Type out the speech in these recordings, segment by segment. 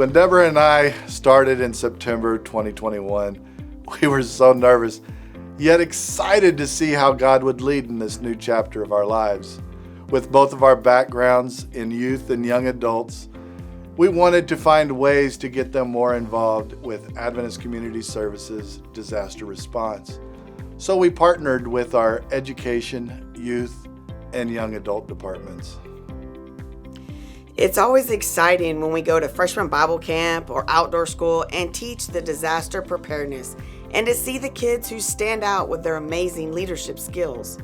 when Deborah and I started in September 2021, we were so nervous, yet excited to see how God would lead in this new chapter of our lives. With both of our backgrounds in youth and young adults, we wanted to find ways to get them more involved with Adventist Community Services disaster response. So we partnered with our education, youth, and young adult departments. It's always exciting when we go to freshman Bible camp or outdoor school and teach the disaster preparedness, and to see the kids who stand out with their amazing leadership skills.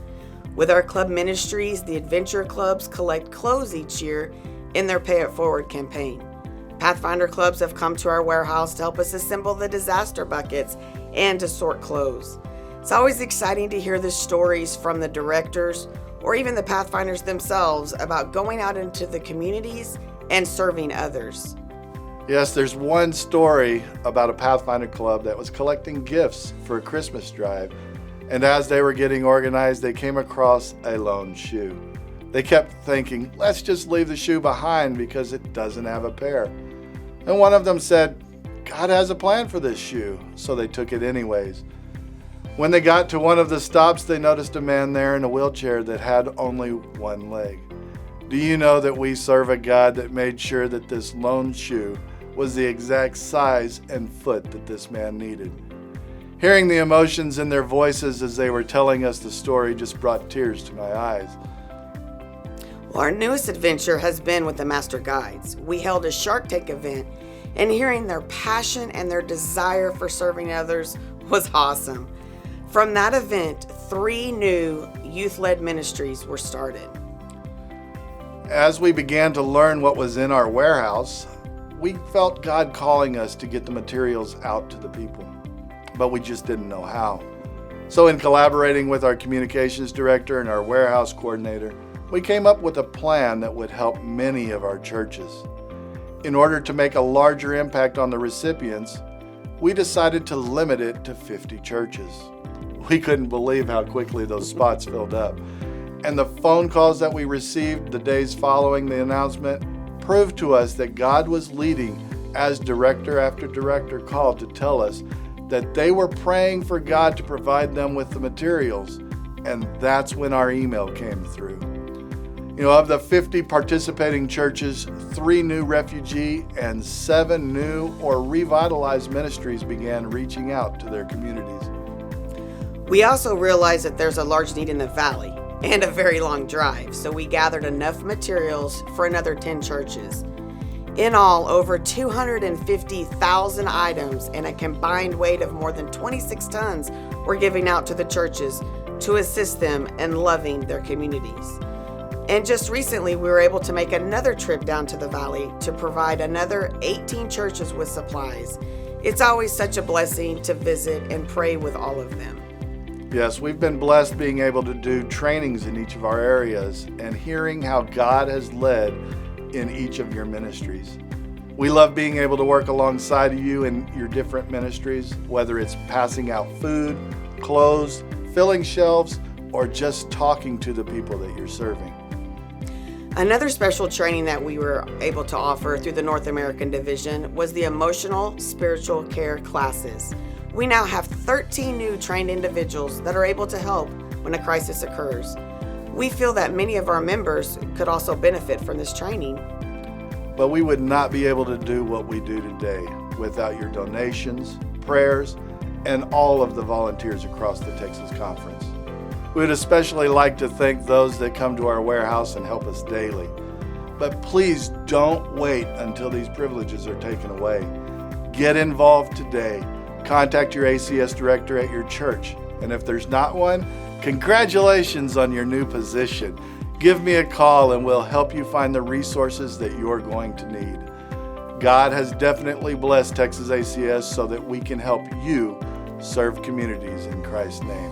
With our club ministries, the adventure clubs collect clothes each year in their Pay It Forward campaign. Pathfinder clubs have come to our warehouse to help us assemble the disaster buckets and to sort clothes. It's always exciting to hear the stories from the directors or even the Pathfinders themselves about going out into the communities and serving others. Yes, there's one story about a Pathfinder club that was collecting gifts for a Christmas drive, and as they were getting organized, they came across a lone shoe. They kept thinking, let's just leave the shoe behind because it doesn't have a pair. And one of them said, God has a plan for this shoe, so they took it anyways. When they got to one of the stops, they noticed a man there in a wheelchair that had only one leg. Do you know that we serve a God that made sure that this lone shoe was the exact size and foot that this man needed? Hearing the emotions in their voices as they were telling us the story just brought tears to my eyes. Well, our newest adventure has been with the Master Guides. We held a Shark Tank event, and hearing their passion and their desire for serving others was awesome. From that event, 3 new youth-led ministries were started. As we began to learn what was in our warehouse, we felt God calling us to get the materials out to the people, but we just didn't know how. So in collaborating with our communications director and our warehouse coordinator, we came up with a plan that would help many of our churches. In order to make a larger impact on the recipients, we decided to limit it to 50 churches. We couldn't believe how quickly those spots filled up. And the phone calls that we received the days following the announcement proved to us that God was leading as director after director called to tell us that they were praying for God to provide them with the materials. And that's when our email came through. You know, of the 50 participating churches, 3 new refugee and 7 new or revitalized ministries began reaching out to their communities. We also realized that there's a large need in the valley and a very long drive, so we gathered enough materials for another 10 churches. In all, over 250,000 items and a combined weight of more than 26 tons were giving out to the churches to assist them in loving their communities. And just recently, we were able to make another trip down to the valley to provide another 18 churches with supplies. It's always such a blessing to visit and pray with all of them. Yes, we've been blessed being able to do trainings in each of our areas and hearing how God has led in each of your ministries. We love being able to work alongside you in your different ministries, whether it's passing out food, clothes, filling shelves, or just talking to the people that you're serving. Another special training that we were able to offer through the North American Division was the Emotional Spiritual Care classes. We now have 13 new trained individuals that are able to help when a crisis occurs. We feel that many of our members could also benefit from this training. But we would not be able to do what we do today without your donations, prayers, and all of the volunteers across the Texas Conference. We would especially like to thank those that come to our warehouse and help us daily. But please don't wait until these privileges are taken away. Get involved today. Contact your ACS director at your church. And if there's not one, congratulations on your new position. Give me a call and we'll help you find the resources that you're going to need. God has definitely blessed Texas ACS so that we can help you serve communities in Christ's name.